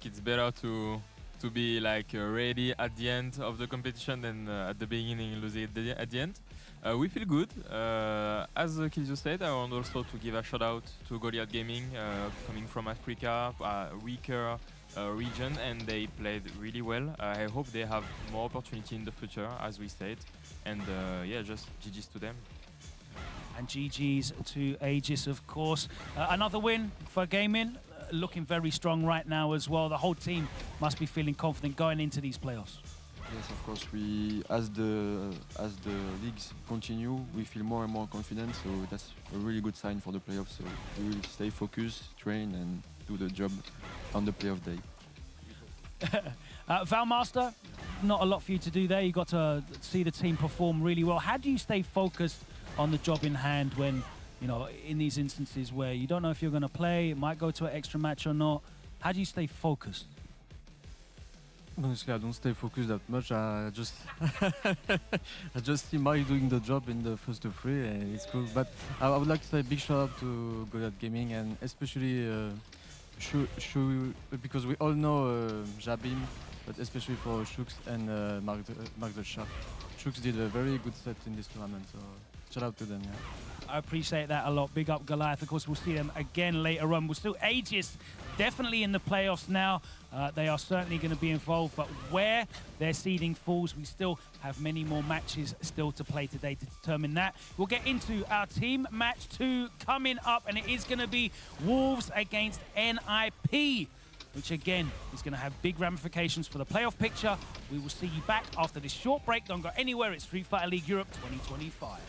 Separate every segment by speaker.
Speaker 1: it's better to be like ready at the end of the competition than at the beginning losing at the end. We feel good. As Killzo said, I want also to give a shout out to Goliath Gaming, coming from Africa, weaker region, and they played really well. I hope they have more opportunity in the future, as we said, and yeah, just GG's to them.
Speaker 2: And GG's to Aegis, of course. Another win for Gaming, looking very strong right now as well. The whole team must be feeling confident going into these playoffs.
Speaker 3: Yes, of course. We, as the leagues continue, we feel more and more confident. So that's a really good sign for the playoffs. So we will stay focused, train, and do the job on the playoff day.
Speaker 2: Valmaster, not a lot for you to do there. You got to see the team perform really well. How do you stay focused on the job in hand when, you know, in these instances where you don't know if you're going to play, it might go to an extra match or not? How do you stay focused?
Speaker 4: Honestly, I don't stay focused that much. I just I just see Mike doing the job in the first three, and it's cool. But I would like to say a big shout out to Goliath Gaming, and especially because we all know Jabim, but especially for Shooks and Mark the Shark. Shooks did a very good set in this tournament, so shout out to them. Yeah.
Speaker 2: I appreciate that a lot. Big up Goliath. Of course, we'll see them again later on. We'll still Aegis definitely in the playoffs now. They are certainly going to be involved, but where their seeding falls, we still have many more matches still to play today to determine that. We'll get into our team match 2 coming up, and it is going to be Wolves against NIP, which again is going to have big ramifications for the playoff picture. We will see you back after this short break. Don't go anywhere. It's Street Fighter League Europe 2025.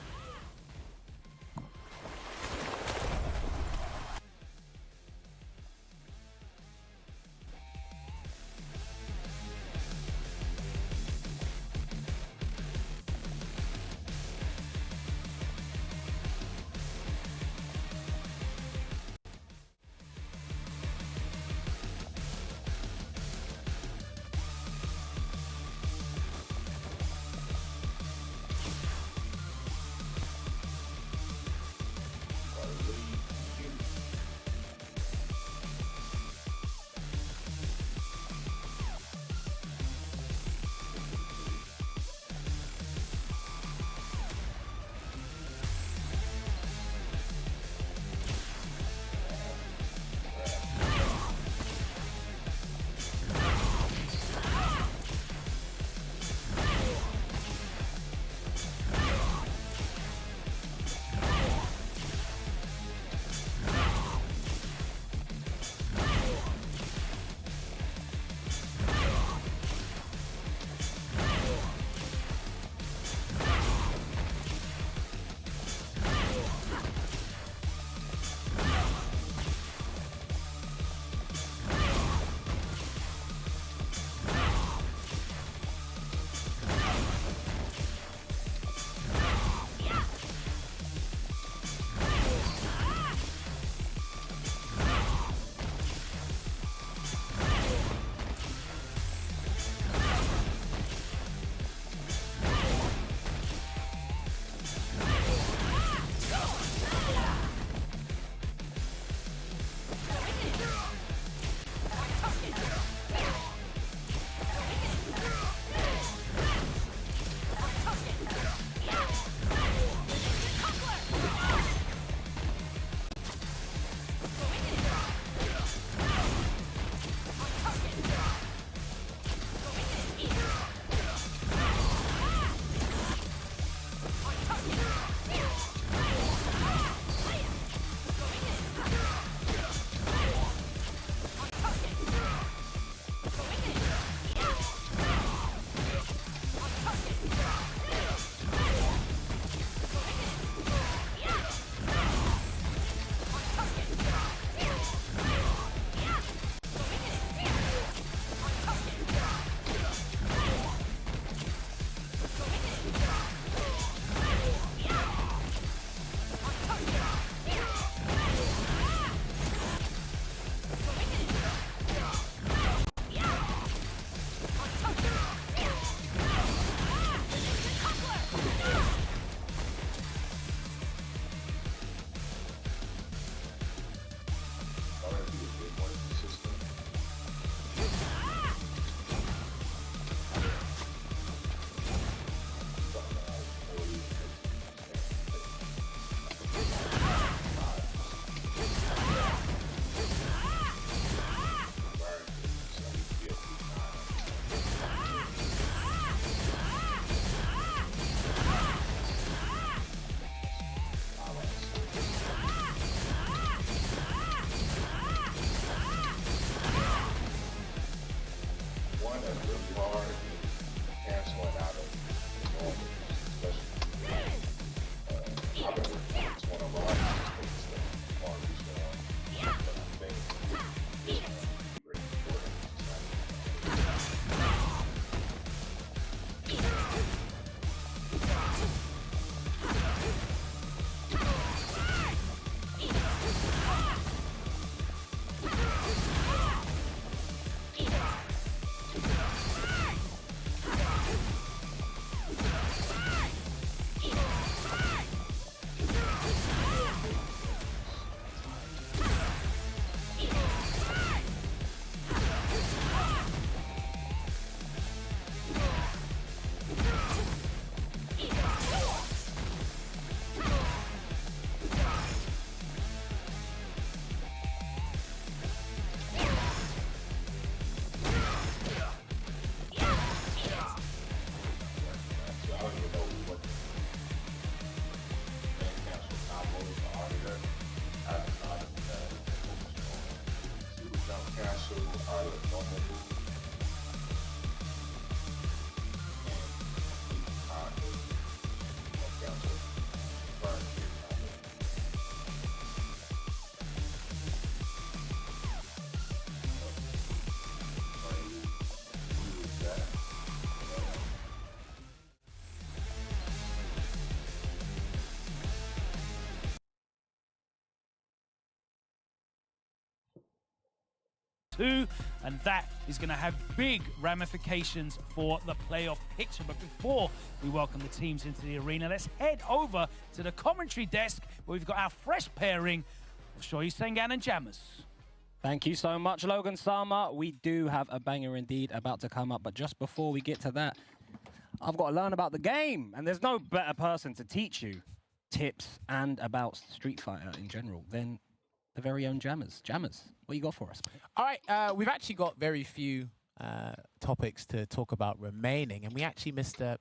Speaker 2: 2, and that is going to have big ramifications for the playoff picture. But before we welcome the teams into the arena, let's head over to the commentary desk where we've got our fresh pairing of Shoyi Sengan and Jammers.
Speaker 5: Thank you so much, Logan Sama. We do have a banger indeed about to come up, but just before we get to that, I've got to learn about the game, and there's no better person to teach you tips and about Street Fighter in general than the very own Jammers. Jammers, what you got for us?
Speaker 6: All right, we've actually got very few topics to talk about remaining, and we actually missed a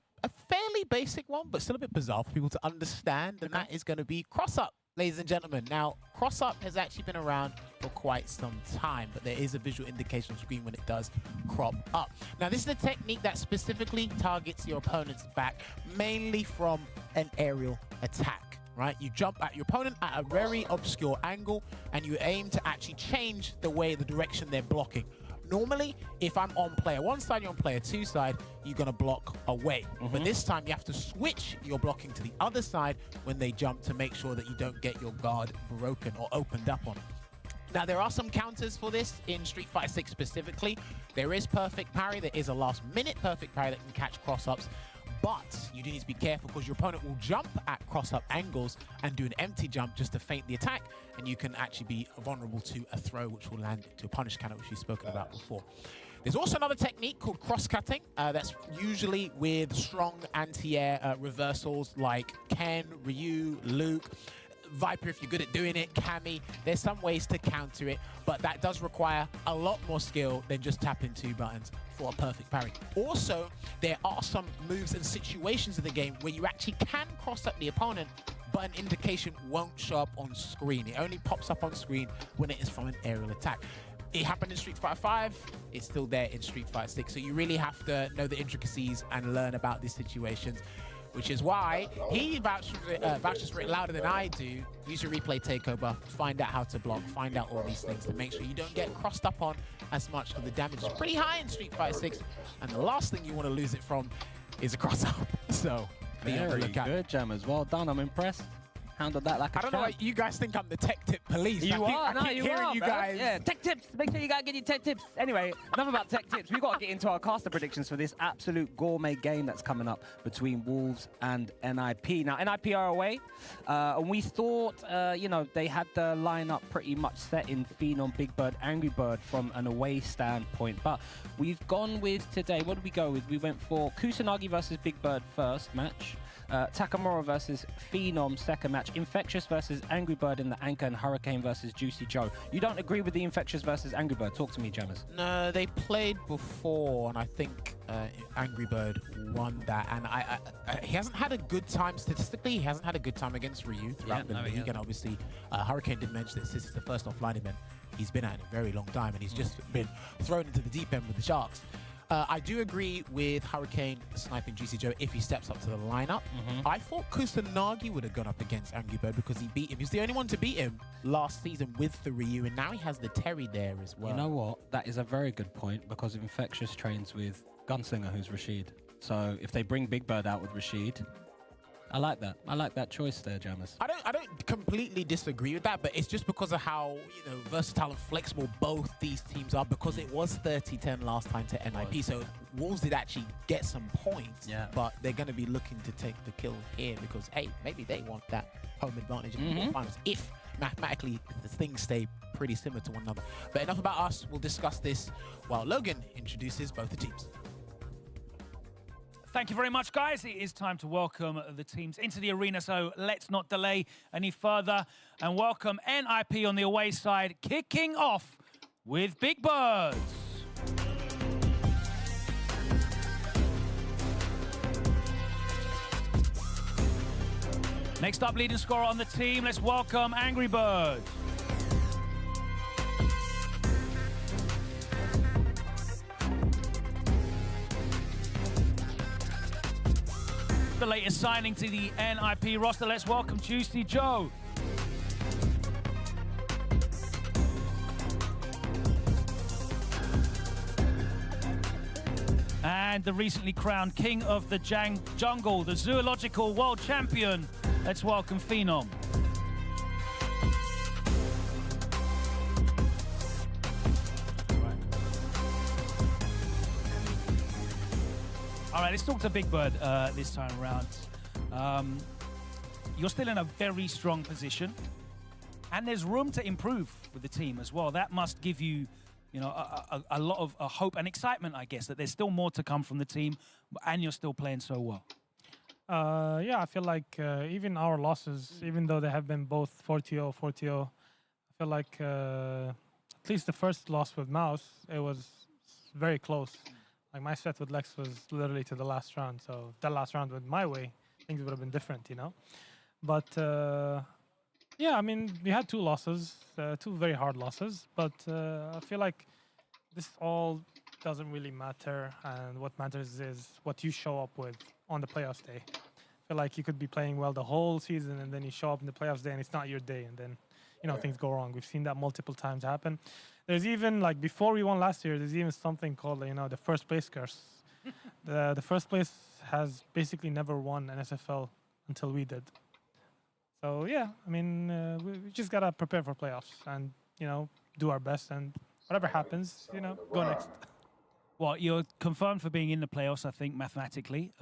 Speaker 6: fairly basic one, but still a bit bizarre for people to understand, and that is going to be cross-up, ladies and gentlemen. Now, cross-up has actually been around for quite some time, but there is a visual indication on screen when it does crop up. Now, this is a technique that specifically targets your opponent's back, mainly from an aerial attack, right? You jump at your opponent at a very obscure angle, and you aim to actually change the direction they're blocking. Normally, if I'm on player 1 side, you're on player 2 side, you're going to block away. But this time, you have to switch your blocking to the other side when they jump to make sure that you don't get your guard broken or opened up on. Now, there are some counters for this in Street Fighter 6 specifically. There is perfect parry. There is a last-minute perfect parry that can catch cross-ups. But you do need to be careful because your opponent will jump at cross-up angles and do an empty jump just to feint the attack, and you can actually be vulnerable to a throw which will land to a punish counter, which we've spoken about before. There's also another technique called cross-cutting. That's usually with strong anti-air reversals like Ken, Ryu, Luke, Viper if you're good at doing it, Cammy. There's some ways to counter it, but that does require a lot more skill than just tapping 2 buttons for a perfect parry. Also, there are some moves and situations in the game where you actually can cross up the opponent, but an indication won't show up on screen. It only pops up on screen when it is from an aerial attack. It happened in Street Fighter 5, it's still there in Street Fighter 6, so you really have to know the intricacies and learn about these situations, which is why he vouches for it louder than I do. Use your replay takeover, find out how to block, find out all these things to make sure you don't get crossed up on as much, because the damage is pretty high in Street Fighter 6, and the last thing you want to lose it from is a cross-up. So, be on the
Speaker 5: Very
Speaker 6: lookout.
Speaker 5: good, Jammers. Well done. I'm impressed. Handled that like a
Speaker 6: I don't know why you guys think I'm the tech tip police.
Speaker 5: You are, no, you are,
Speaker 6: you
Speaker 5: bro.
Speaker 6: guys.
Speaker 5: Yeah, tech tips. Make sure you gotta get your tech tips. Anyway, enough about tech tips. We've got to get into our caster predictions for this absolute gourmet game that's coming up between Wolves and NIP. Now, NIP are away, and we thought, you know, they had the lineup pretty much set in Phenom, Big Bird, Angry Bird from an away standpoint. But we've gone with today, what did we go with? We went for Kusanagi versus Big Bird first match. Takamura versus Phenom second match. Infectious versus Angry Bird in the Anchor, and Hurricane versus Juicy Joe. You don't agree with the Infectious versus Angry Bird? Talk to me, Jammers.
Speaker 6: No, they played before, and I think Angry Bird won that. And he hasn't had a good time statistically. He hasn't had a good time against Ryu throughout the league. And obviously, Hurricane did mention that since it's the first offline event he's been at in a very long time, and he's just been thrown into the deep end with the Sharks. I do agree with Hurricane sniping Juicy Joe if he steps up to the lineup. I thought Kusanagi would have gone up against Angry Bird because he beat him. He was the only one to beat him last season with the Ryu, and now he has the Terry there as well.
Speaker 5: You know what? That is a very good point, because Infectious trains with Gunslinger, who's Rashid. So if they bring Big Bird out with Rashid, I like that. I like that choice there, Jammers.
Speaker 6: I don't completely disagree with that, but it's just because of how, you know, versatile and flexible both these teams are, because it was 30-10 last time to NIP. So Wolves did actually get some points, but they're going to be looking to take the kill here because, hey, maybe they want that home advantage in the finals if mathematically the things stay pretty similar to one another. But enough about us. We'll discuss this while Logan introduces both the teams.
Speaker 2: Thank you very much, guys. It is time to welcome the teams into the arena, so let's not delay any further and welcome NIP on the away side, kicking off with Big Birds. Next up, leading scorer on the team, let's welcome Angry Bird. The latest signing to the NIP roster, let's welcome Juicy Joe. And the recently crowned King of the Jungle, the Zoological World Champion, let's welcome Phenom. Right. All right, let's talk to Big Bird this time around. You're still in a very strong position, and there's room to improve with the team as well. That must give you, you know, a lot of hope and excitement, I guess, that there's still more to come from the team, and you're still playing so well.
Speaker 7: Yeah, I feel like even our losses, even though they have been both 4-0, 4-0, I feel like at least the first loss with Mouse, it was very close. Like my set with Lex was literally to the last round. So that last round went my way, things would have been different, you know. But yeah, I mean, we had two losses, two very hard losses. But I feel like this all doesn't really matter, and what matters is what you show up with on the playoffs day. I feel like you could be playing well the whole season, and then you show up in the playoffs day and it's not your day, and then, you know, things go wrong. We've seen that multiple times happen. There's even, like, before we won last year, there's even something called, you know, the first place curse. The first place has basically never won an SFL until we did. So yeah, I mean, we just gotta prepare for playoffs and, you know, do our best, and whatever happens, you know, go next.
Speaker 2: Well, you're confirmed for being in the playoffs, I think, mathematically.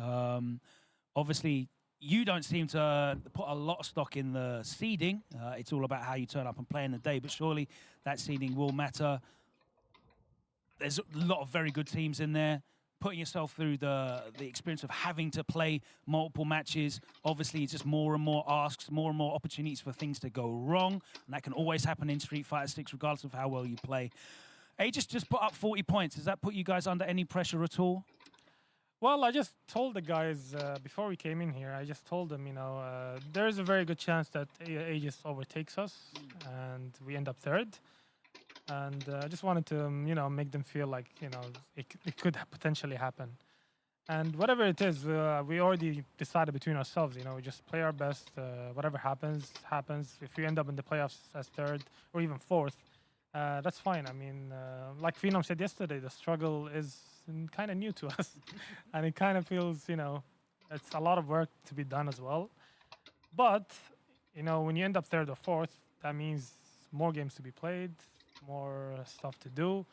Speaker 2: Obviously, you don't seem to put a lot of stock in the seeding. It's all about how you turn up and play in the day, but surely that seeding will matter. There's a lot of very good teams in there. Putting yourself through the experience of having to play multiple matches, obviously it's just more and more asks, more and more opportunities for things to go wrong, and that can always happen in Street Fighter 6, regardless of how well you play. Aegis just put up 40 points. Does that put you guys under any pressure at all?
Speaker 7: Well, I just told the guys before we came in here, I just told them, you know, there is a very good chance that Aegis overtakes us and we end up third. And I just wanted to, you know, make them feel like, you know, it could potentially happen. And whatever it is, we already decided between ourselves, you know, we just play our best. Whatever happens, happens. If we end up in the playoffs as third or even fourth, that's fine. I mean, like Phenom said yesterday, the struggle is kind of new to us. And it kind of feels, you know, it's a lot of work to be done as well. But, you know, when you end up third or fourth, that means more games to be played, more stuff to do,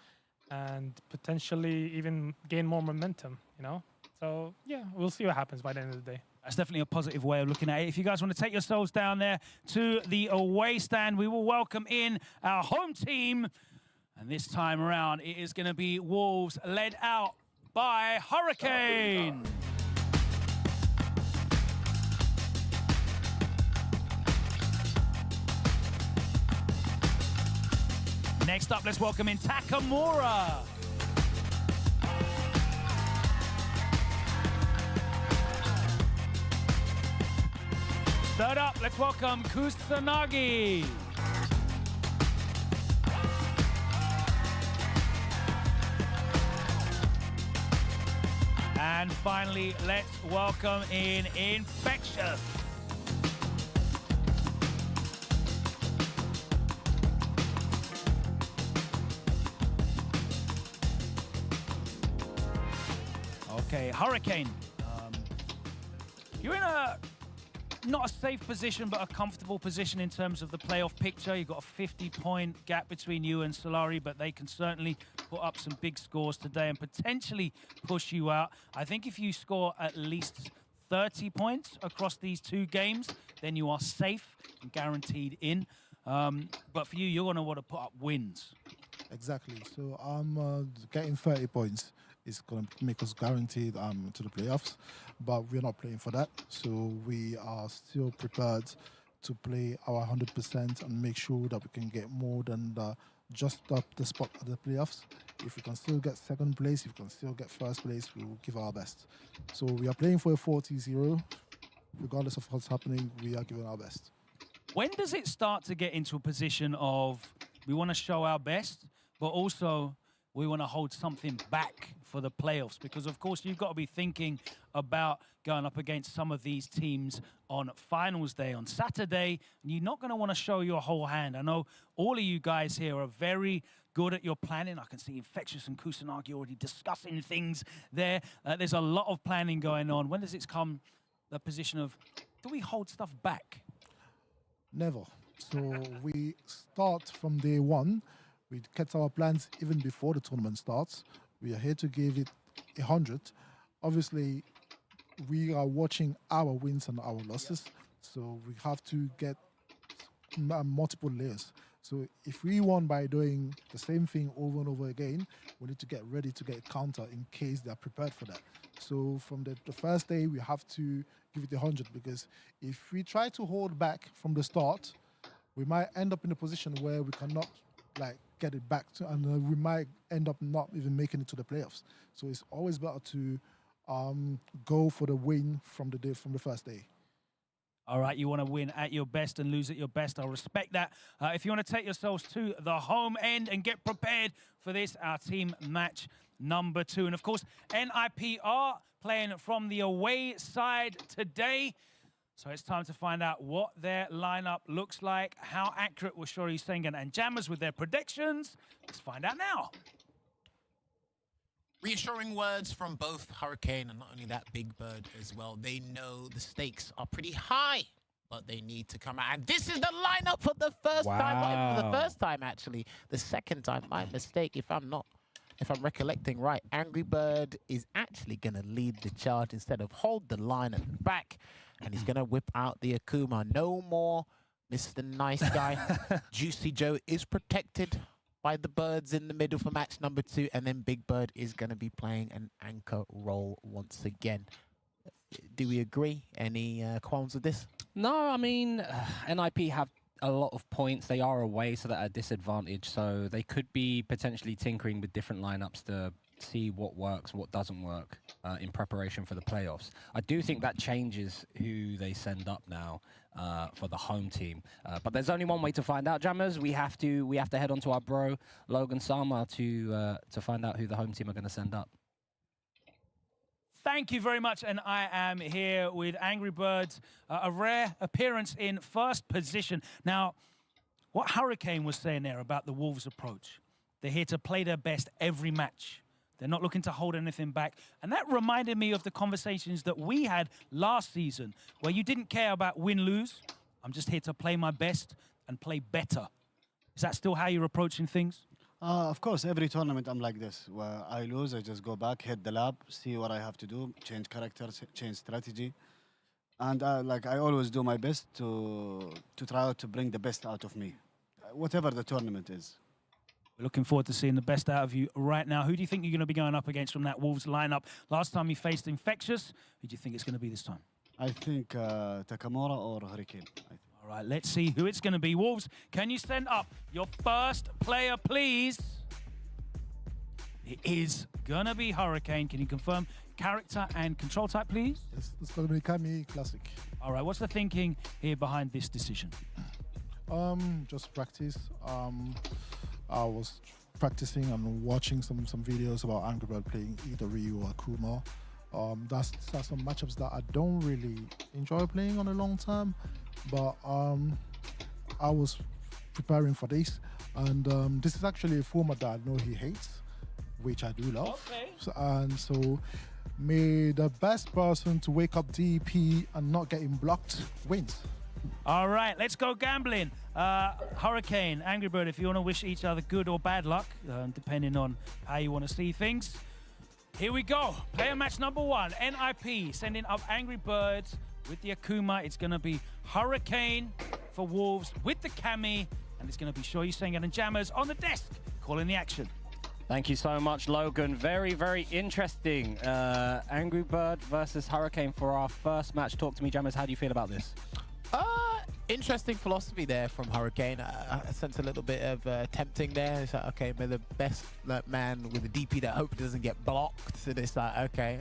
Speaker 7: and potentially even gain more momentum, you know? So, yeah, we'll see what happens by the end of the day.
Speaker 2: That's definitely a positive way of looking at it. If you guys want to take yourselves down there to the away stand, we will welcome in our home team. And this time around, it is going to be Wolves led out by Hurricane. Next up, let's welcome in Takamura. Third up, let's welcome Kusanagi. And finally, let's welcome in Infectious. Okay, Hurricane. You're in a not a safe position, but a comfortable position in terms of the playoff picture. You've got a 50-point gap between you and Solari, but they can certainly put up some big scores today and potentially push you out. I think if you score at least 30 points across these two games, then you are safe and guaranteed in. But for you, you're going to want to put up wins.
Speaker 8: Exactly. So getting 30 points is going to make us guaranteed to the playoffs, but we're not playing for that. So we are still prepared to play our 100% and make sure that we can get more than just up the spot at the playoffs. If we can still get second place, if we can still get first place, we will give our best. So we are playing for a 40-0. Regardless of what's happening, we are giving our best.
Speaker 2: When does it start to get into a position of we want to show our best, but also we want to hold something back for the playoffs? Because, of course, you've got to be thinking about going up against some of these teams on finals day on Saturday, and you're not going to want to show your whole hand. I know all of you guys here are very good at your planning. I can see Infectious and Kusanagi already discussing things there. There's a lot of planning going on. When does it come the position of, do we hold stuff back?
Speaker 8: Never. So we start from day one. We get our plans even before the tournament starts. We are here to give it 100. obviously we are watching our wins and our losses, so we have to get multiple layers. So if we won by doing the same thing over and over again, we need to get ready to get a counter in case they're prepared for that. So from the first day, we have to give it 100, because if we try to hold back from the start, we might end up in a position where we cannot like get it back to, and we might end up not even making it to the playoffs. So it's always better to go for the win from the first day.
Speaker 2: All right, you want to win at your best and lose at your best. I'll respect that. If you want to take yourselves to the home end and get prepared for this, our team match number 2. And of course, NIP are playing from the away side today. So it's time to find out what their lineup looks like, how accurate were Shori Sengen and Jammers with their predictions. Let's find out now.
Speaker 6: Reassuring words from both Hurricane and not only that, Big Bird as well. They know the stakes are pretty high, but they need to come out. And this is the lineup for the first time. Not for the first time, actually. The second time, my mistake, if I'm recollecting right. Angry Bird is actually going to lead the charge instead of hold the line at the back. And he's going to whip out the Akuma. No more Mr. Nice Guy. Juicy Joe is protected by the birds in the middle for match number 2, and then Big Bird is going to be playing an anchor role once again. Do we agree? Any qualms with this?
Speaker 5: No, I mean, NIP have a lot of points. They are away, so they're at a disadvantage. So they could be potentially tinkering with different lineups to see what works, what doesn't work in preparation for the playoffs. I do think that changes who they send up now for the home team. But there's only one way to find out, Jammers. We have to head on to our bro Logan Sama to find out who the home team are going to send up.
Speaker 2: Thank you very much, and I am here with Angry Birds, a rare appearance in first position. Now, what Hurricane was saying there about the Wolves' approach, they're here to play their best every match. They're not looking to hold anything back. And that reminded me of the conversations that we had last season, where you didn't care about win-lose. I'm just here to play my best and play better. Is that still how you're approaching things?
Speaker 9: Of course, every tournament I'm like this. Where I lose, I just go back, hit the lab, see what I have to do, change characters, change strategy. And I always do my best to try out to bring the best out of me, whatever the tournament is.
Speaker 2: We're looking forward to seeing the best out of you right now. Who do you think you're going to be going up against from that Wolves lineup? Last time you faced Infectious. Who do you think it's going to be this time?
Speaker 9: I think Takamura or Hurricane.
Speaker 2: All right, let's see who it's going to be. Wolves, can you send up your first player, please? It is going to be Hurricane. Can you confirm character and control type, please?
Speaker 8: It's going to be Kami Classic.
Speaker 2: All right, what's the thinking here behind this decision?
Speaker 8: Just practice. I was practicing and watching some videos about Angry Bird playing either Ryu or Akuma. That's some matchups that I don't really enjoy playing on a long term, but I was preparing for this, and this is actually a format that I know he hates, which I do love.
Speaker 2: Okay.
Speaker 8: So may the best person to wake up DP and not getting blocked wins.
Speaker 2: All right, let's go gambling. Hurricane, Angry Bird, if you want to wish each other good or bad luck, depending on how you want to see things. Here we go. Player match number 1, NIP, sending up Angry Bird with the Akuma. It's going to be Hurricane for Wolves with the Kami, and it's going to be Shoyu Sengen and Jammers on the desk, calling the action.
Speaker 5: Thank you so much, Logan. Very, very interesting. Angry Bird versus Hurricane for our first match. Talk to me, Jammers. How do you feel about this?
Speaker 6: Interesting philosophy there from Hurricane. I sense a little bit of tempting there. It's like, okay, may the best man with a DP that I hope doesn't get blocked. So it's like, okay,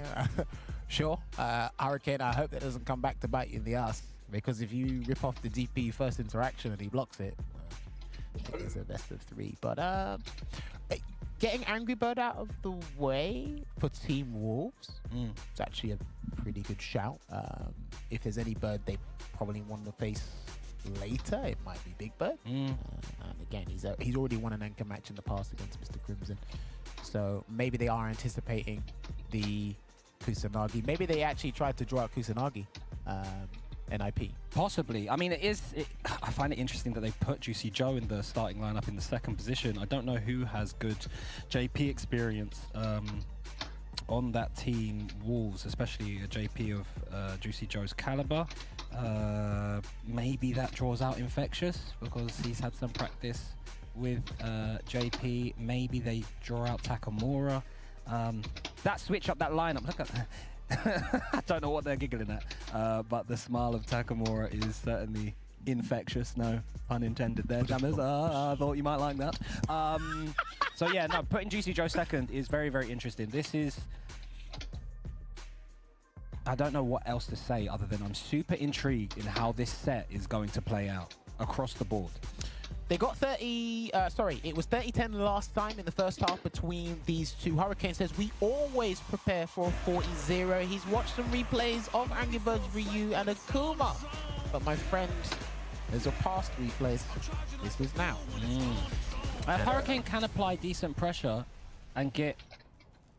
Speaker 6: sure. Hurricane, I hope that doesn't come back to bite you in the ass. Because if you rip off the DP first interaction and he blocks it, it's a best of 3. But getting Angry Bird out of the way for Team Wolves, it's actually a pretty good shout. If there's any bird they probably want to face later, it might be Big Bird. And again, he's already won an anchor match in the past against Mr. Crimson. So maybe they are anticipating the Kusanagi. Maybe they actually tried to draw out Kusanagi. NIP.
Speaker 5: Possibly. I mean, I find it interesting that they put Juicy Joe in the starting lineup in the second position. I don't know who has good JP experience on that team, Wolves, especially a JP of Juicy Joe's caliber. Maybe that draws out Infectious because he's had some practice with JP. Maybe they draw out Takamura. That switch up that lineup, look at that. I don't know what they're giggling at, but the smile of Takamura is certainly infectious. No pun intended there, Jammers. I thought you might like that. So yeah, no, putting Juicy Joe second is very, very interesting. This is... I don't know what else to say other than I'm super intrigued in how this set is going to play out across the board.
Speaker 6: They got 30, it was 30-10 last time in the first half between these two. Hurricane says, we always prepare for a 40-0. He's watched some replays of Angry Birds Ryu and Akuma. But my friends, there's a past replays. This is now.
Speaker 5: Hurricane can apply decent pressure and get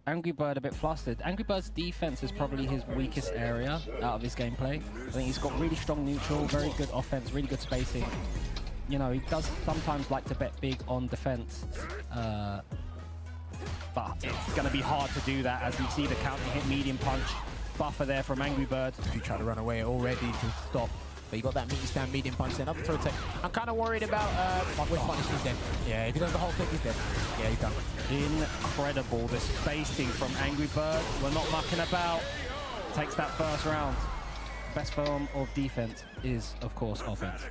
Speaker 5: Angry Bird a bit flustered. Angry Bird's defense is probably his weakest area out of his gameplay. I think he's got really strong neutral, very good offense, really good spacing. You know, he does sometimes like to bet big on defense, but it's going to be hard to do that as we see the counter hit medium punch buffer there from Angry Bird.
Speaker 6: You try to run away already to stop, but you got that meaty stand medium punch there. Another throw tech. I'm kind of worried about Punish. He's dead. Yeah, if he does the whole thing, he's dead. Yeah, he's done.
Speaker 5: Incredible, the spacing from Angry Bird. We're not mucking about. Takes that first round. Best form of defense is, of course, offense.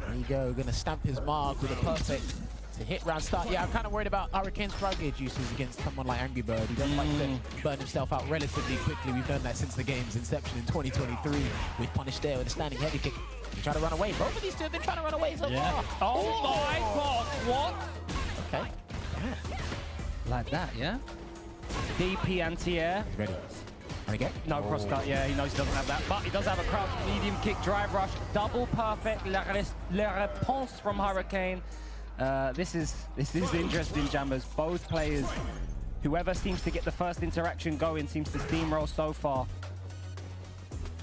Speaker 6: There you go, gonna stamp his mark with a perfect to hit round start. Yeah, I'm kind of worried about Hurricane's crowd gauge uses against someone like Angry Bird. He doesn't like to burn himself out relatively quickly. We've done that since the game's inception in 2023. We've punished there with a standing heavy kick. He tried to run away. Both of these two have been trying to run away so far.
Speaker 5: Oh my god, what?
Speaker 6: Okay.
Speaker 5: Yeah. Like that, yeah? DP anti-air.
Speaker 6: He's ready. Okay.
Speaker 5: No cross cut, yeah, he knows he doesn't have that, but he does have a crouch, medium kick, drive rush, double perfect, la réponse from Hurricane. This is interesting, Jammers. Both players, whoever seems to get the first interaction going seems to steamroll so far.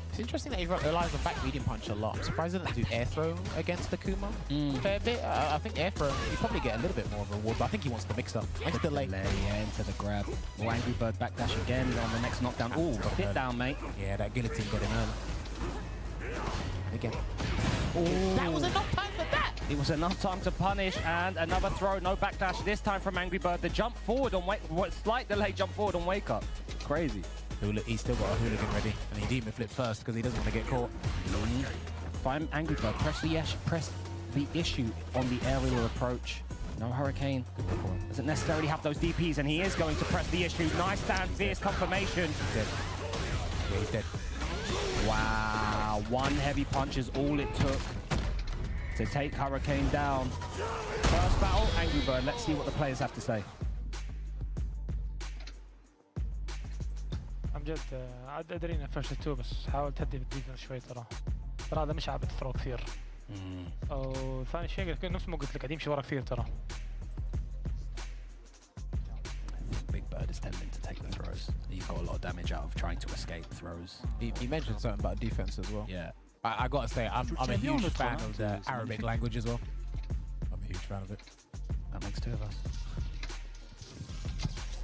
Speaker 6: It's interesting that he relies on back medium punch a lot. I'm surprised he doesn't do air throw against Akuma. Fair bit. I think air throw, you probably get a little bit more of a reward, but I think he wants to mix up. Nice delay.
Speaker 5: Yeah, into the grab. Oh, Angry Bird backdash again on the next knockdown. Oh, sit down, mate.
Speaker 6: Yeah, that guillotine got him early. Again. Ooh. That was enough time for that!
Speaker 5: It was enough time to punish, and another throw, no backdash, this time from Angry Bird. The jump forward on slight delay jump forward on wake up. Crazy.
Speaker 6: He's still got a hooligan ready, and he demon flip first because he doesn't want to get caught.
Speaker 5: Find Angry Bird, press the issue on the aerial approach. No Hurricane doesn't necessarily have those DPs, and he is going to press the issue. Nice stand, fierce confirmation.
Speaker 6: He's dead. Yeah, he's dead.
Speaker 5: Wow, one heavy punch is all it took to take Hurricane down. First battle, Angry Bird. Let's see what the players have to say.
Speaker 7: عن جد عاد قادرين فرشة تو بس حاول تهدي بالديفنس شوي ترى هذا مش عم بتثرو كثير. وثاني شيء نفس ما قلت لك قاعدين يمشي ورا كثير ترى.
Speaker 5: Big Bird is tending to take the throws. You've got a lot of damage out of trying to escape throws.
Speaker 6: He mentioned something about defense as well.
Speaker 5: Yeah.
Speaker 6: I gotta say, I'm a huge fan of the Arabic language as well. I'm a huge fan of it.
Speaker 5: That makes two of us.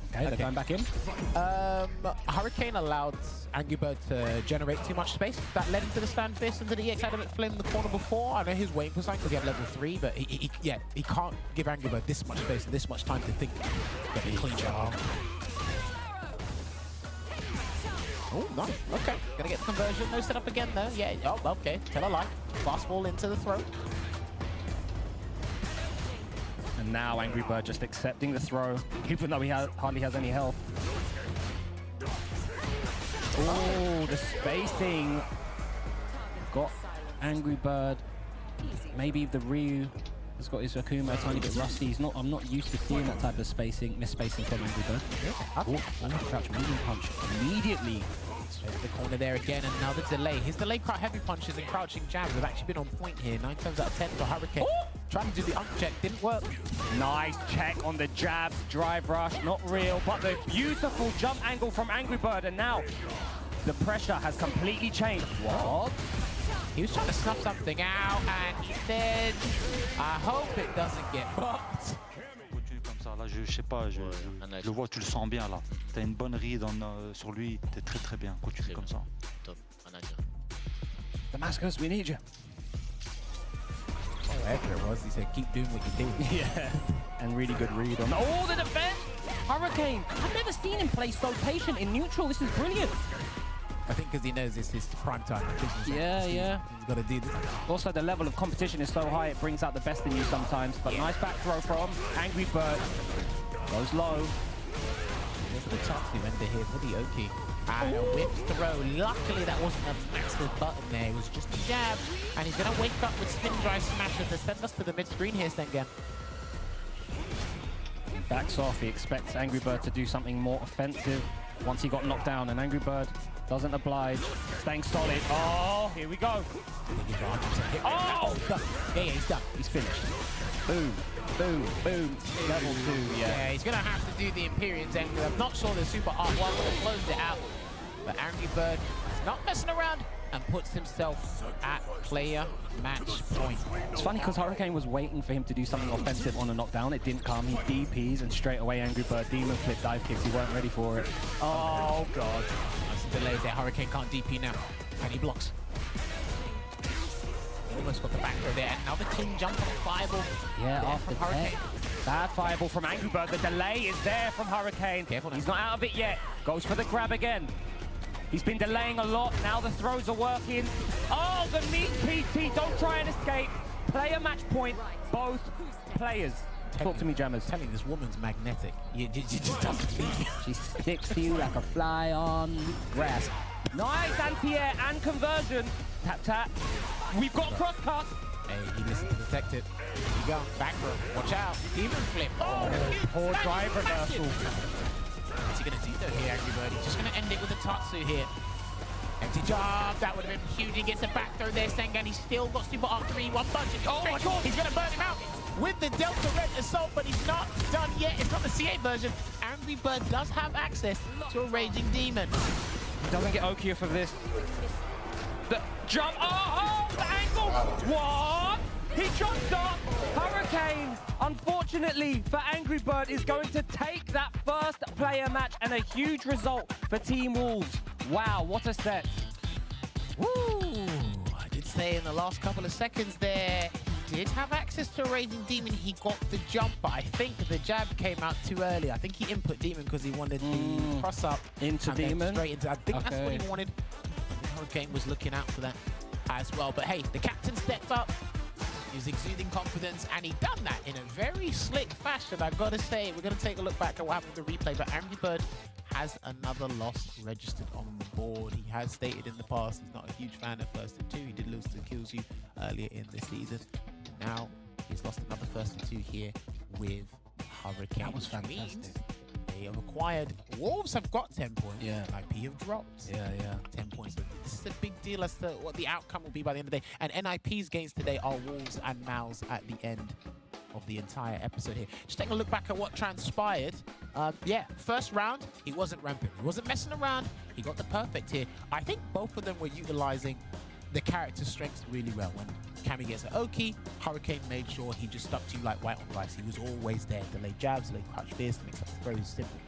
Speaker 5: Okay, they're going back in.
Speaker 6: Hurricane allowed Angry Bird to generate too much space. That led him to the stand fist into the EX Adamant Flame in the corner before. I know his waiting for something because he had level 3, but he can't give Angry Bird this much space and this much time to think. Get a clean job. Oh, nice. Okay. Gonna get the conversion. No setup again, though. Yeah. Oh, okay. Tell a lie. Fast fall into the throw.
Speaker 5: And now Angry Bird just accepting the throw, even though he hardly has any health. Oh, the spacing. Got Angry Bird. Maybe the Ryu has got his Akuma a tiny bit rusty. I'm not used to seeing that type of misspacing from Angry Bird. Oh, crouch medium punch immediately.
Speaker 6: Straight to the corner there again, and now the delay. His delay heavy punches and crouching jabs have actually been on point here. 9 times out of 10 for Hurricane. Trying to do the unk check, didn't work.
Speaker 5: Nice check on the jabs, drive rush, not real, but the beautiful jump angle from Angry Bird, and now the pressure has completely changed. What?
Speaker 6: He was trying to snuff something out, and he said, I hope it doesn't get bucked.
Speaker 10: là, je sais pas, je le vois, tu le sens bien là. Tu as une bonne read sur lui, tu es très très bien. Continue comme ça.
Speaker 6: Top. Anadia.
Speaker 5: Damascus, we need you.
Speaker 6: Whatever it was, he said, keep doing what you're doing.
Speaker 5: Yeah. And really good read on all the defense. Hurricane. I've never seen him play so patient in neutral. This is brilliant.
Speaker 6: I think because he knows it's his prime time.
Speaker 5: Yeah.
Speaker 6: He's got to do this.
Speaker 5: Also, the level of competition is so high, it brings out the best in you sometimes. But nice back throw from Angry Bird. Goes low.
Speaker 6: There's the Tatsu vendor here for the Oki. And a whip throw. Luckily, that wasn't a massive button there. It was just a jab. And he's going to wake up with spin drive smasher to send us to the mid-screen here, Stengen.
Speaker 5: He backs off. He expects Angry Bird to do something more offensive once he got knocked down. And Angry Bird doesn't oblige. Staying solid. Oh, here we go. Oh!
Speaker 6: Yeah, he's done.
Speaker 5: He's finished. Boom, boom, boom. Level 2,
Speaker 6: Yeah, he's going to have to do the Empyrean's angle. I'm not sure the Super Art 1 would have closed it out. But Angry Bird is not messing around and puts himself at player match point.
Speaker 5: It's funny because Hurricane was waiting for him to do something offensive on a knockdown. It didn't come. He DPs and straight away Angry Bird demon flip dive kicks. He weren't ready for it. Oh, God.
Speaker 6: That's a delay there. Hurricane can't DP now. And he blocks. Almost got the back throw there. Another clean jump on Fireball.
Speaker 5: Yeah, off the Hurricane. Bad Fireball from Angry Bird. The delay is there from Hurricane.
Speaker 6: Careful now.
Speaker 5: He's not out of it yet. Goes for the grab again. He's been delaying a lot. Now the throws are working. Oh, the meat PT. Don't try and escape. Player match point. Both players. Talk to me, Jammers.
Speaker 6: Telling this woman's magnetic. You just doesn't leave.
Speaker 5: She sticks to you like a fly on grass. Nice anti-air and conversion. Tap, tap. We've got cross-cut.
Speaker 6: Hey, he listened to detect it. Here you go. Back row. Watch out. Demon flip. Oh,
Speaker 5: poor drive reversal.
Speaker 6: What's he going to do though here, Angry Bird? He's just going to end it with a Tatsu here. Empty jump. That would have been huge. He gets a back throw there, Sengan. He's still got Super Arc 3, one bunch. Oh my God. He's going to burn him out with the Delta Red Assault, but he's not done yet. It's not the C8 version. Angry Bird does have access to a Raging Demon.
Speaker 5: He doesn't get Okia for this. The jump. Oh, the angle. What? He jumped up. Hurricane, unfortunately for Angry Bird, is going to take that first player match and a huge result for Team Wolves. Wow, what a set.
Speaker 6: Woo! I did say in the last couple of seconds there, he did have access to a Raging Demon. He got the jump, but I think the jab came out too early. I think he input Demon because he wanted the cross up
Speaker 5: into
Speaker 6: and
Speaker 5: Demon.
Speaker 6: Straight into. I think that's what he wanted. Hurricane was looking out for that as well. But hey, the captain stepped up. He was exuding confidence, and he done that in a very slick fashion. I've got to say, we're going to take a look back at what happened with the replay. But Angry Bird has another loss registered on the board. He has stated in the past he's not a huge fan of first and two. He did lose to Kills You earlier in the season. And now he's lost another first and two here with Hurricane.
Speaker 5: That was fantastic.
Speaker 6: They have acquired. Wolves have got 10 points.
Speaker 5: Yeah.
Speaker 6: IP have dropped.
Speaker 5: Yeah.
Speaker 6: 10 points. So this is a big deal as to what the outcome will be by the end of the day. And NIP's games today are Wolves and Mouse at the end of the entire episode here. Just taking a look back at what transpired. Yeah, first round, he wasn't rampant. He wasn't messing around. He got the perfect here. I think both of them were utilizing the character strengths really well. When Cammy gets an Oki, Hurricane made sure he just stuck to you like white on rice. He was always there. Delayed jabs, delayed crouch fierce, makes up very simple.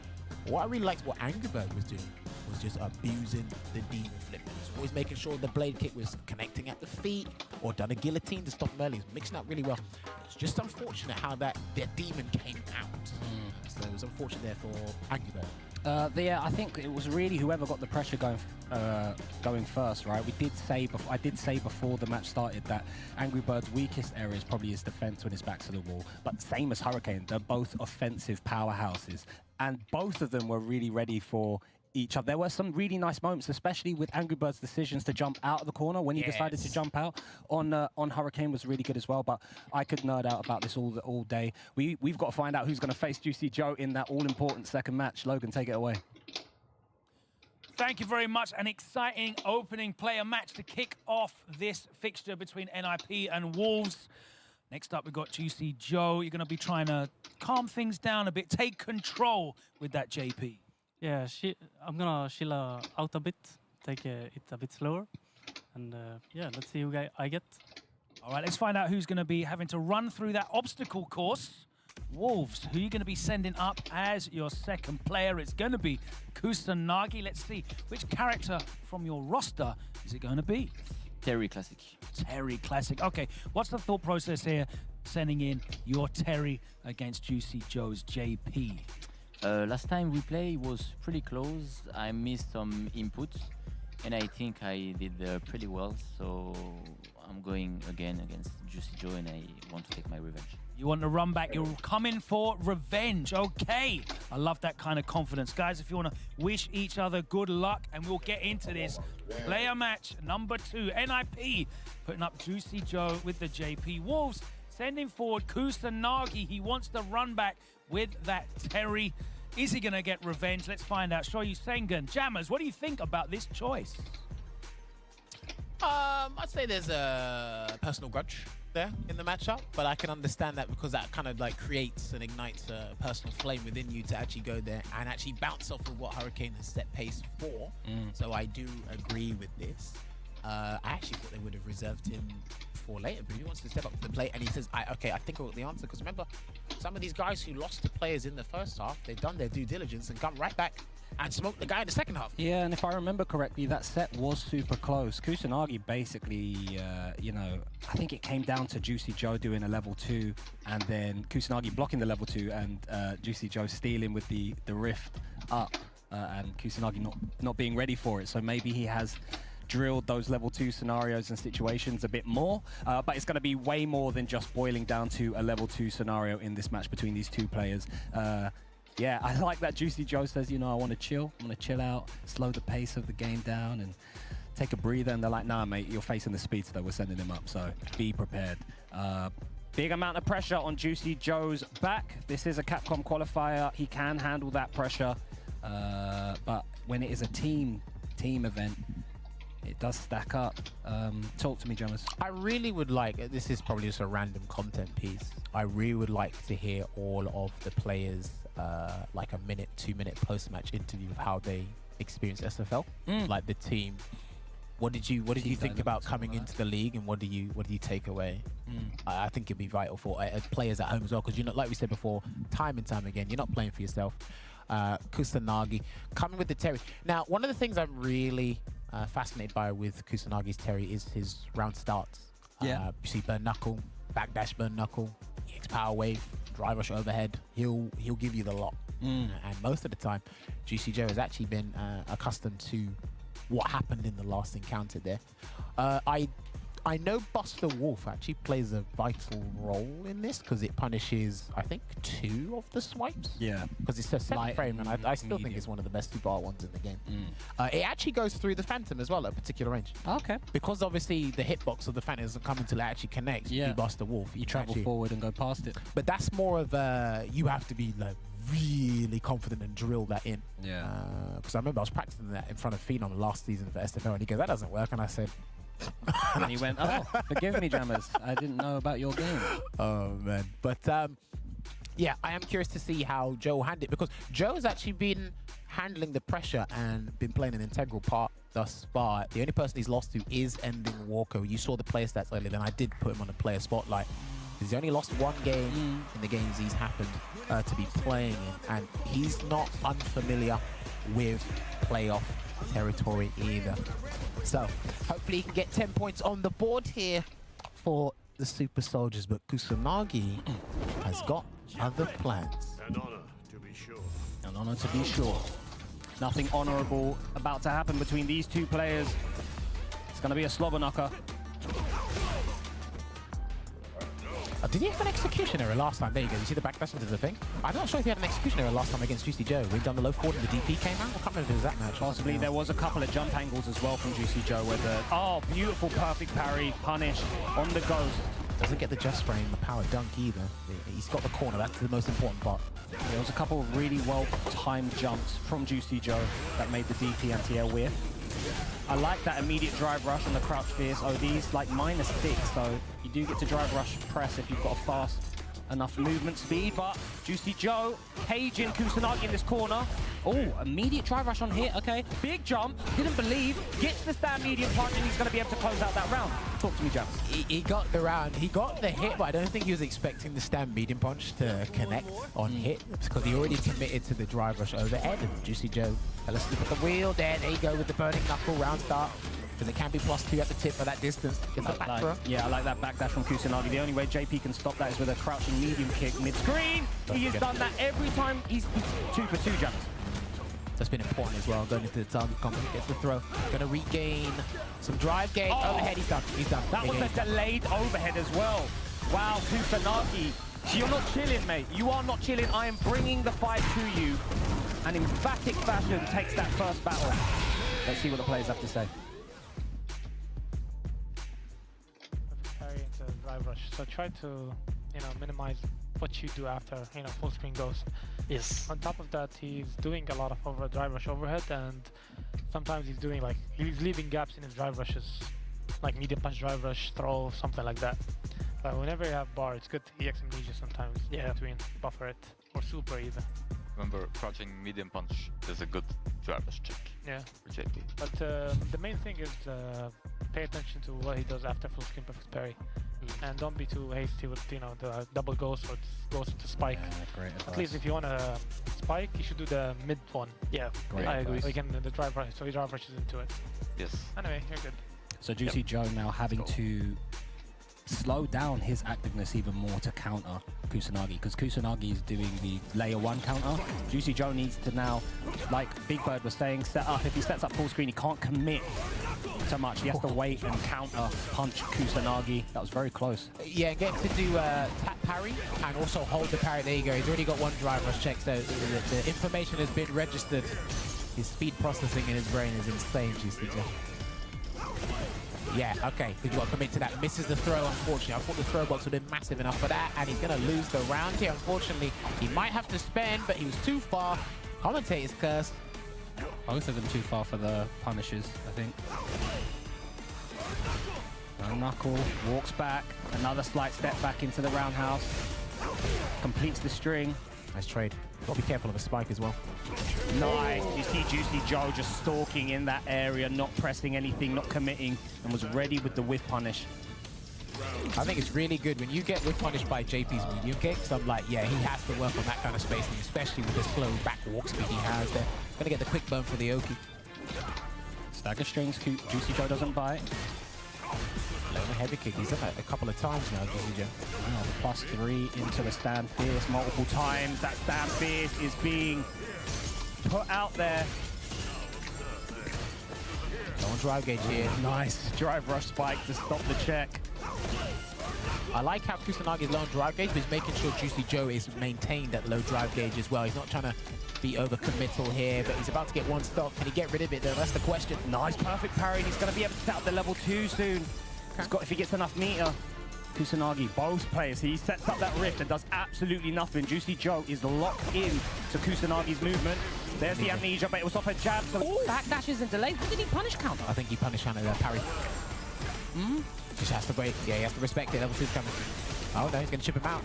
Speaker 6: What I really liked what Angry Bird was doing was just abusing the demon flip. He was always making sure the blade kick was connecting at the feet or done a guillotine to stop him early. He was mixing up really well. It's just unfortunate how their demon came out. So it was unfortunate there for Angry Bird.
Speaker 5: Yeah, I think it was really whoever got the pressure going first, right? I did say before the match started that Angry Bird's weakest area is probably his defense when his back's to the wall. But same as Hurricane, they're both offensive powerhouses, and both of them were really ready for each other. There were some really nice moments, especially with Angry Bird's decisions to jump out of the corner when he decided to jump out on Hurricane was really good as well. But I could nerd out about this all day. We've got to find out who's going to face Juicy Joe in that all-important second match. Logan, take it away.
Speaker 2: Thank you very much. An exciting opening player match to kick off this fixture between NIP and Wolves. Next up, we've got Juicy Joe. You're going to be trying to calm things down a bit, take control with that JP.
Speaker 11: Yeah, I'm gonna chill out a bit, take it a bit slower, and yeah, let's see who I get.
Speaker 2: All right, let's find out who's going to be having to run through that obstacle course. Wolves, who are you going to be sending up as your second player? It's going to be Kusanagi. Let's see, which character from your roster is it going to be?
Speaker 12: Terry Classic.
Speaker 2: Terry Classic. Okay, what's the thought process here, sending in your Terry against Juicy Joe's JP?
Speaker 12: Last time we played was pretty close. I missed some inputs, and I think I did pretty well. So I'm going again against Juicy Joe, and I want to take my revenge.
Speaker 2: You want to run back, you're coming for revenge. Okay, I love that kind of confidence. Guys, if you want to wish each other good luck, and we'll get into this. Player match number 2, NIP putting up Juicy Joe with the JP. Wolves sending forward Kusanagi. He wants to run back with that Terry. Is he going to get revenge? Let's find out. Shoyu Sengun. Jammers, what do you think about this choice?
Speaker 6: I'd say there's a personal grudge there in the matchup, but I can understand that because that kind of like creates and ignites a personal flame within you to actually go there and actually bounce off of what Hurricane has set pace for. So I do agree with this. I actually thought they would have reserved him for later, but he wants to step up to the plate and he says, okay, I think I got the answer. Because remember, some of these guys who lost to players in the first half, they've done their due diligence and come right back and smoke the guy in the second half.
Speaker 5: Yeah, and if I remember correctly, that set was super close. Kusanagi basically, you know, I think it came down to Juicy Joe doing a level 2 and then Kusanagi blocking the level 2 and Juicy Joe stealing with the rift up and Kusanagi not being ready for it. So maybe he has drilled those level 2 scenarios and situations a bit more, but it's going to be way more than just boiling down to a level 2 scenario in this match between these two players. Yeah, I like that Juicy Joe says, you know, I want to chill. I want to chill out, slow the pace of the game down and take a breather. And they're like, nah, mate, you're facing the speedster. We're sending him up, so be prepared. Big amount of pressure on Juicy Joe's back. This is a Capcom qualifier. He can handle that pressure, but when it is a team event, it does stack up. Talk to me, Jammers.
Speaker 6: I really would like, this is probably just a random content piece, I really would like to hear all of the players like a 2-minute post-match interview of how they experienced SFL, like the team. What did you think about coming into the league, and what do you take away? I think it'd be vital for players at home as well, because you know, like we said before, time and time again, you're not playing for yourself. Kusanagi coming with the Terry. Now, one of the things I'm really fascinated by with Kusanagi's Terry is his round starts. You see burn knuckle, backdash burn knuckle, EX power wave, drive rush overhead. He'll give you the lot. And most of the time, Juicy Joe has actually been accustomed to what happened in the last encounter there. I know Buster Wolf actually plays a vital role in this because it punishes, I think, 2 of the swipes. Yeah. Because it's a set frame, and I still think it's one of the best 2-bar ones in the game. It actually goes through the Phantom as well at a particular range. Okay. Because obviously the hitbox of the Phantom doesn't come until it actually connects to Buster Wolf.
Speaker 5: You travel forward and go past it.
Speaker 6: But that's more of you have to be like really confident and drill that in. Yeah. Because I remember I was practicing that in front of Phenom last season for SFL, and he goes, that doesn't work. And I said,
Speaker 5: and he went, oh, forgive me, Jammers. I didn't know about your game.
Speaker 6: Oh, man. But, yeah, I am curious to see how Joe will handle it, because Joe has actually been handling the pressure and been playing an integral part thus far. The only person he's lost to is Ending Walker. You saw the player stats earlier, then I did put him on a player spotlight. He's only lost 1 game in the games he's happened to be playing in, and he's not unfamiliar with playoff territory either. So hopefully he can get 10 points on the board here for the Super Soldiers, but Kusanagi has got other plans.
Speaker 13: An honor to be sure.
Speaker 5: An honor to be sure. Nothing honorable about to happen between these two players. It's going to be a slobber knocker.
Speaker 6: Did he have an execution error last time? There you go. You see the backdash into the thing? I'm not sure if he had an execution error last time against Juicy Joe. We've done the low forward and the DP came out. I can't remember if it was that match.
Speaker 5: Possibly. There was a couple of jump angles as well from Juicy Joe where the... Oh, beautiful, perfect parry, punish on the ghost.
Speaker 6: Doesn't get the just frame, the power dunk either. He's got the corner. That's the most important part.
Speaker 5: There was a couple of really well-timed jumps from Juicy Joe that made the DP anti-air whiff. I like that immediate drive rush on the crouch fierce. Oh, these like -6, so you do get to drive rush press if you've got a fast enough movement speed, but Juicy Joe caging Kusanagi in this corner. Oh, immediate drive rush on hit, okay. Big jump, didn't believe, gets the stand medium punch, and he's going to be able to close out that round. Talk to me, James.
Speaker 6: He got the round, he got the hit, but I don't think he was expecting the stand medium punch to connect on hit, because he already committed to the drive rush overhead, and Juicy Joe fell asleep at the wheel. There you go with the burning knuckle round start. Because it can be +2 at the tip for that distance. Gets that back throw.
Speaker 5: Yeah, I like that backdash from Kusanagi. The only way JP can stop that is with a crouching medium kick mid-screen. He has done that every time he's 2 for 2 jumps.
Speaker 6: That's been important as well, going into the target combo, gets the throw. Gonna regain some drive gain. Overhead, he's done. He's done.
Speaker 5: That was a delayed overhead as well. Wow, Kusanagi. You're not chilling, mate. You are not chilling. I am bringing the fight to you. And emphatic fashion takes that first battle. Let's see what the players have to say.
Speaker 7: Drive rush. So try to, minimize what you do after, full screen goes.
Speaker 11: Yes.
Speaker 7: On top of that, he's doing a lot of drive rush overhead, and sometimes he's doing he's leaving gaps in his drive rushes, like medium punch drive rush, throw, something like that. But whenever you have bar, it's good to EX amnesia sometimes.
Speaker 11: Yeah.
Speaker 7: In between, buffer it, or super even.
Speaker 13: Remember, crouching medium punch is a good drive rush check.
Speaker 7: Yeah.
Speaker 13: For JP.
Speaker 7: But the main thing is pay attention to what he does after full screen perfect parry. And don't be too hasty with the double ghost or ghost to spike.
Speaker 5: Yeah, great
Speaker 7: At least if you want a spike, you should do the mid one.
Speaker 11: Yeah,
Speaker 5: great
Speaker 11: I agree.
Speaker 7: So you can the drive rush, so he drive rushes into it.
Speaker 13: Yes.
Speaker 7: Anyway, you're good.
Speaker 5: So Juicy Joe now having to slow down his activeness even more to counter Kusanagi, because Kusanagi is doing the layer 1 counter. Juicy Joe needs to now, like Big Bird was saying, set up. If he sets up full screen, he can't commit so much. He has to wait and counter punch Kusanagi. That was very close.
Speaker 6: Yeah, get to do tap parry and also hold the parry. There you go. He's already got one drive rush check, so the information has been registered. His speed processing in his brain is insane, Juicy Joe. Yeah, okay, he's got to commit to that. Misses the throw, unfortunately. I thought the throw box would have been massive enough for that, and he's going to lose the round here. Unfortunately, he might have to spend, but he was too far. Commentator's curse.
Speaker 5: Both of them too far for the punishes, I think. No knuckle, walks back. Another slight step back into the roundhouse. Completes the string.
Speaker 6: Nice trade. Got to be careful of a spike as well.
Speaker 5: Nice. You see Juicy Joe just stalking in that area, not pressing anything, not committing, and was ready with the whiff punish.
Speaker 6: I think it's really good when you get whiff punished by JP's medium kicks. I'm like, yeah, he has to work on that kind of spacing, especially with this slow back walk speed he has there. Gonna get the quick burn for the Oki.
Speaker 5: Stagger strings, Juicy Joe doesn't bite.
Speaker 6: Low heavy kick. He's done that a couple of times now, Juicy Joe.
Speaker 5: The +3 into the stand fierce multiple times. That stand fierce is being put out there.
Speaker 6: No drive gauge here.
Speaker 5: Nice drive rush spike to stop the check.
Speaker 6: I like how Kusanagi is low on drive gauge, but he's making sure Juicy Joe is maintained at low drive gauge as well. He's not trying to be over-committal here, but he's about to get one stock. Can he get rid of it, though? That's the question.
Speaker 5: Nice, perfect parry, and he's going to be able to set up the level 2 soon. He's got, if he gets enough meter. Kusanagi, both players, he sets up that rift and does absolutely nothing. Juicy Joe is locked in to Kusanagi's movement. There's the amnesia, but it was off a jab, so backdashes and delays. What did he punish counter?
Speaker 6: I think he punished counter there, parry. Just has to break. Yeah, he has to respect it. Level 2's coming. Oh, no, he's going to chip him out.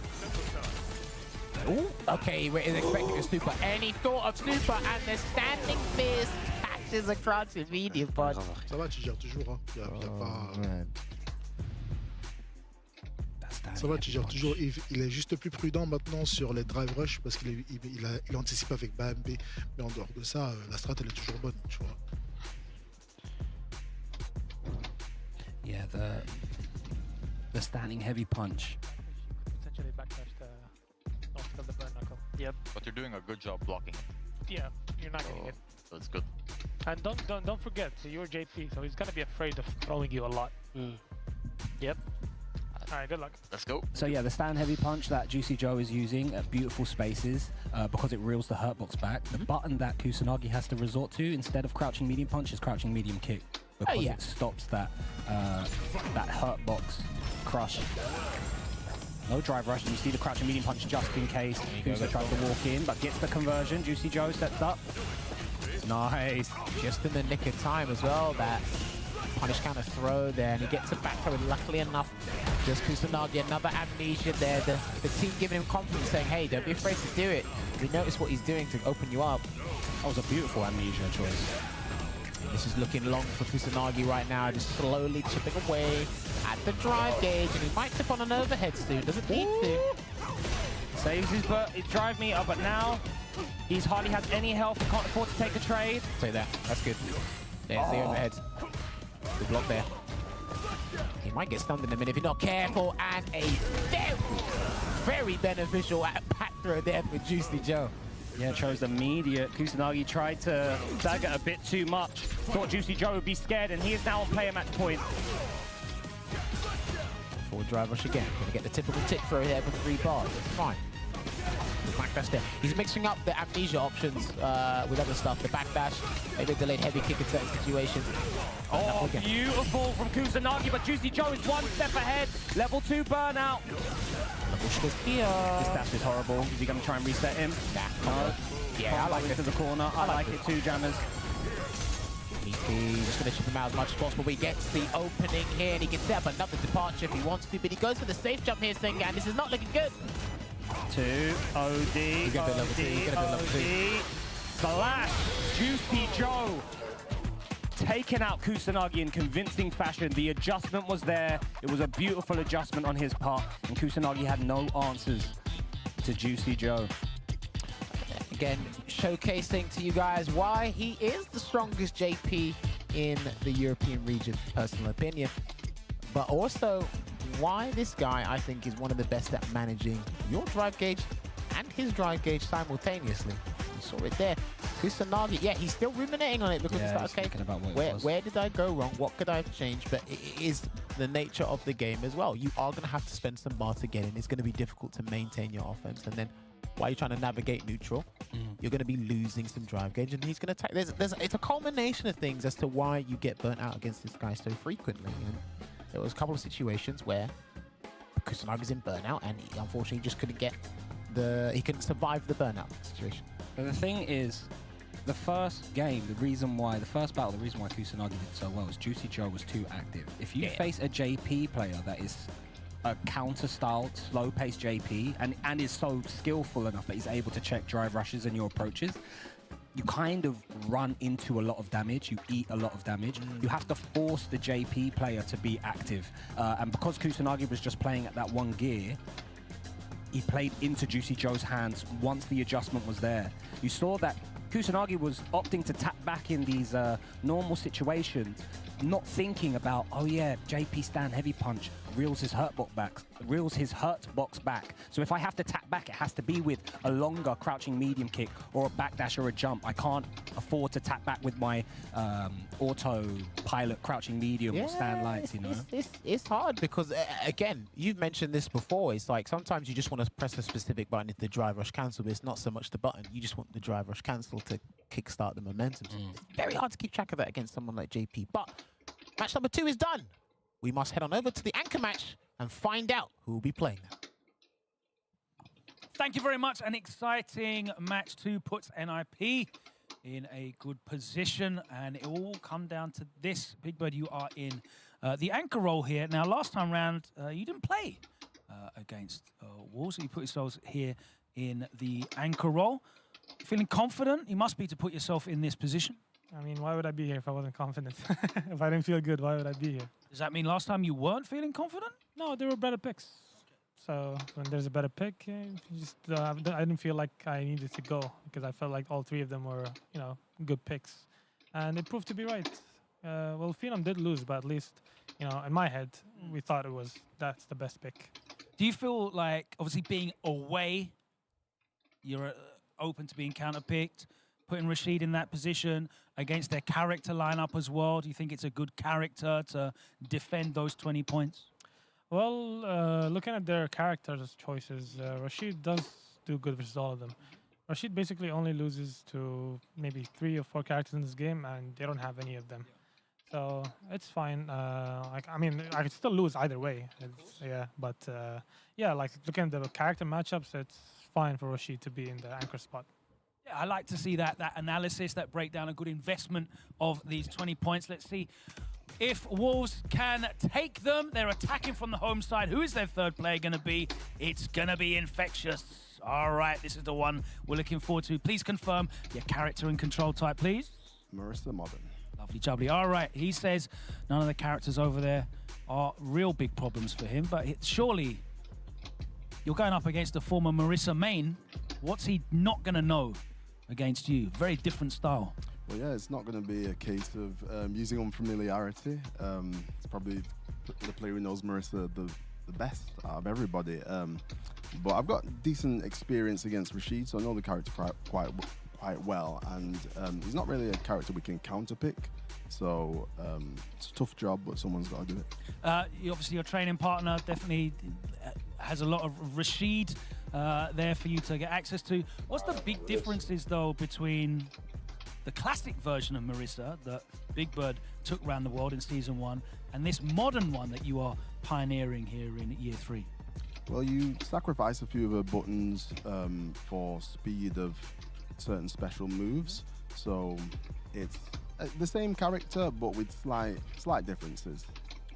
Speaker 6: Ooh, okay, he is expecting a super. And he thought of super, and the standing fist catches across his medium punch.
Speaker 14: Ça va, tu gères toujours, hein. Y a pas... Ça va, tu gères toujours. Il est juste plus prudent maintenant sur les drive rush parce qu'il anticipe avec BMP. Mais en dehors de ça, la strat, elle est toujours bonne, tu vois.
Speaker 5: Yeah, the standing heavy punch.
Speaker 7: Essentially backdash the burn knuckle. Yep.
Speaker 13: But you're doing a good job blocking it.
Speaker 7: Yeah, you're not getting it.
Speaker 13: So it's good.
Speaker 7: And don't forget, you're JP, so he's gonna be afraid of throwing you a lot. Yep. Alright, good luck.
Speaker 13: Let's go.
Speaker 5: So yeah, the stand heavy punch that Juicy Joe is using at beautiful spaces because it reels the hurt box back. The button that Kusanagi has to resort to instead of crouching medium punch is crouching medium kick because it stops that that hurt box crush. No drive rush, and you see the crouching medium punch just in case Kusa tries to walk in, but gets the conversion. Juicy Joe steps up. Nice.
Speaker 6: Just in the nick of time as well, that punish counter throw there, and he gets it back throw. Luckily enough, Just Kusanagi, another amnesia there. The team giving him confidence, saying, hey, don't be afraid to do it. We notice what he's doing to open you up.
Speaker 5: That was a beautiful amnesia choice.
Speaker 6: This is looking long for Kusanagi right now, just slowly chipping away at the drive gauge, and he might tip on an overhead soon, doesn't need to.
Speaker 5: Saves his drive meter, but now he hardly has any health, he can't afford to take a trade.
Speaker 6: Take that, that's good. There's the overhead. Good block there. He might get stunned in a minute if you're not careful, and a very beneficial back throw there for Juicy Joe.
Speaker 5: Yeah, chose immediate. Kusanagi tried to stagger a bit too much. Thought Juicy Joe would be scared, and he is now on player match point.
Speaker 6: Forward drive rush again. Gonna get the typical tick throw there for 3 bars. It's fine. The backdash there. He's mixing up the amnesia options with other stuff. The backdash, maybe a delayed heavy kick in certain situations.
Speaker 5: Oh, beautiful from Kusanagi, but Juicy Joe is one step ahead. Level 2 burnout.
Speaker 6: Here.
Speaker 5: This dash is horrible. Is he going to try and reset him?
Speaker 6: Nah.
Speaker 5: No.
Speaker 6: Yeah, I like it.
Speaker 5: To the corner. I like it too, Jammers.
Speaker 6: He's just going to chip him out as much as possible. But he gets the opening here, and he can set up another departure if he wants to. But he goes for the safe jump here, saying, and this is not looking good.
Speaker 5: 2 OD.
Speaker 6: He's going to be level 2. He's going to be level 2.
Speaker 5: Slash. Juicy Joe. Taking out Kusanagi in convincing fashion. The adjustment was there. It was a beautiful adjustment on his part, and Kusanagi had no answers to Juicy Joe.
Speaker 6: Again, showcasing to you guys why he is the strongest JP in the European region, personal opinion. But also why this guy, I think, is one of the best at managing your drive gauge and his drive gauge simultaneously. You saw it there. Kusanagi, yeah, he's still ruminating on it because it's like, okay, where did I go wrong? What could I have changed? But it is the nature of the game as well. You are going to have to spend some bar to get in. It's going to be difficult to maintain your offense. And then while you're trying to navigate neutral, you're going to be losing some drive gauge. And he's going to attack. It's a culmination of things as to why you get burnt out against this guy so frequently. And there was a couple of situations where Kusanagi's in burnout, and he unfortunately just couldn't get he couldn't survive the burnout situation.
Speaker 5: But the thing is, the first game, the first battle, the reason why Kusanagi did so well is Juicy Joe was too active. If you face a JP player that is a counter-styled, slow-paced JP and is so skillful enough that he's able to check drive rushes and your approaches, you kind of run into a lot of damage, you eat a lot of damage. You have to force the JP player to be active. And because Kusanagi was just playing at that one gear, he played into Juicy Joe's hands once the adjustment was there. You saw that Kusanagi was opting to tap back in these normal situations, not thinking about, oh yeah, JP stand heavy punch reels his hurt box back. So if I have to tap back, it has to be with a longer crouching medium kick or a backdash or a jump. I can't afford to tap back with my auto pilot crouching medium or stand lights, you know?
Speaker 6: It's hard because, again, you've mentioned this before. It's like sometimes you just want to press a specific button if the drive rush cancel, but it's not so much the button. You just want the drive rush cancel to kickstart the momentum. So it's very hard to keep track of that against someone like JP. But match number 2 is done. We must head on over to the anchor match and find out who will be playing now.
Speaker 2: Thank you very much. An exciting match 2 puts NIP in a good position, and it will come down to this. Big Bird, you are in the anchor role here. Now, last time round, you didn't play against Wolves, so you put yourselves here in the anchor role. Feeling confident? You must be to put yourself in this position.
Speaker 7: I mean, why would I be here if I wasn't confident? If I didn't feel good, why would I be here?
Speaker 2: Does that mean last time you weren't feeling confident?
Speaker 7: No, there were better picks. So when there's a better pick, I didn't feel like I needed to go because I felt like all 3 of them were, good picks. And it proved to be right. Well, Phenom did lose, but at least, in my head, we thought that's the best pick.
Speaker 2: Do you feel like, obviously being away, you're open to being counterpicked, putting Rashid in that position against their character lineup as well? Do you think it's a good character to defend those 20 points?
Speaker 7: Well, looking at their characters' choices, Rashid does do good versus all of them. Rashid basically only loses to maybe 3 or 4 characters in this game, and they don't have any of them. So it's fine. I could still lose either way. But looking at the character matchups, it's fine for Rashid to be in the anchor spot.
Speaker 2: Yeah, I like to see that analysis, that breakdown, a good investment of these 20 points. Let's see if Wolves can take them. They're attacking from the home side. Who is their third player going to be? It's going to be Infectious. All right, this is the one we're looking forward to. Please confirm your character and control type, please.
Speaker 15: Marissa Modern.
Speaker 2: Lovely jubbly. All right, he says none of the characters over there are real big problems for him, but surely you're going up against the former Marissa main. What's he not going to know against you? Very different style.
Speaker 15: Well, yeah, it's not going to be a case of using unfamiliarity. It's probably the player who knows Marissa the best out of everybody. But I've got decent experience against Rashid, so I know the character quite well. And he's not really a character we can counterpick. So it's a tough job, but someone's got to do it.
Speaker 2: Obviously, your training partner definitely has a lot of Rashid there for you to get access to. What's the big differences, though, between the classic version of Marissa that Big Bird took around the world in Season 1 and this modern one that you are pioneering here in Year 3?
Speaker 15: Well, you sacrifice a few of her buttons for speed of certain special moves. So it's the same character, but with slight differences.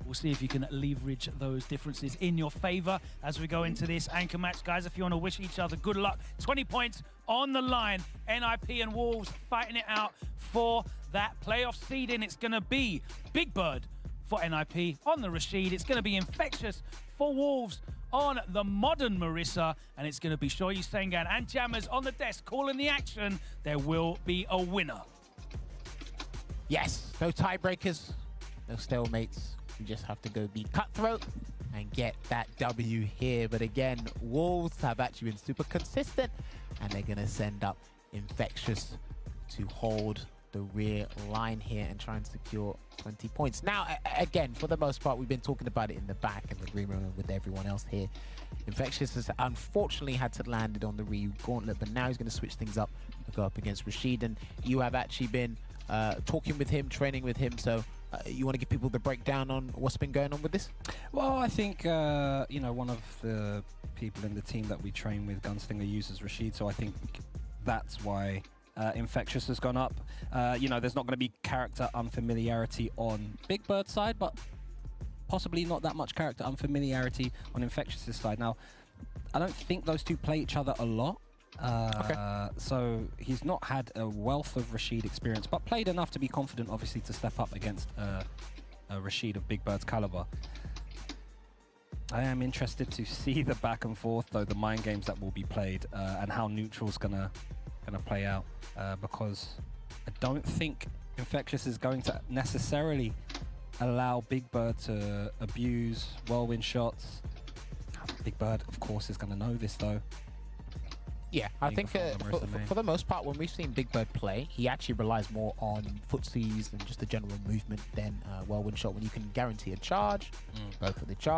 Speaker 2: We'll see if you can leverage those differences in your favor as we go into this anchor match. Guys, if you want to wish each other good luck, 20 points on the line. NIP and Wolves fighting it out for that playoff seeding. It's going to be Big Bird for NIP on the Rashid. It's going to be Infectious for Wolves on the modern Marissa. And it's going to be Shoyu Sengan and Jammers on the desk calling the action. There will be a winner.
Speaker 6: Yes, no tiebreakers, no stalemates. You just have to go be cutthroat and get that W here. But again, Wolves have actually been super consistent, and they're going to send up Infectious to hold the rear line here and try and secure 20 points. Now, again, for the most part, we've been talking about it in the back and the green room with everyone else here. Infectious has unfortunately had to land it on the Ryu gauntlet, but now he's going to switch things up and go up against Rashid. And you have actually been talking with him, training with him, so you want to give people the breakdown on what's been going on with this?
Speaker 5: Well, I think, you know, one of the people in the team that we train with, Gunslinger, uses Rashid, so I think that's why Infectious has gone up. You know, there's not going to be character unfamiliarity on Big Bird's side, but possibly not that much character unfamiliarity on Infectious's side. Now, I don't think those two play each other a lot. So he's not had a wealth of Rashid experience, but played enough to be confident, obviously, to step up against a Rashid of Big Bird's caliber. I am interested to see the back and forth, though, the mind games that will be played and how neutral's gonna play out, because I don't think Infectious is going to necessarily allow Big Bird to abuse whirlwind shots. Big Bird, of course, is going to know this, though.
Speaker 6: Yeah, I think for the most part, when we've seen Big Bird play, he actually relies more on footsies and just the general movement than whirlwind shot. When you can guarantee a charge, go for the charge.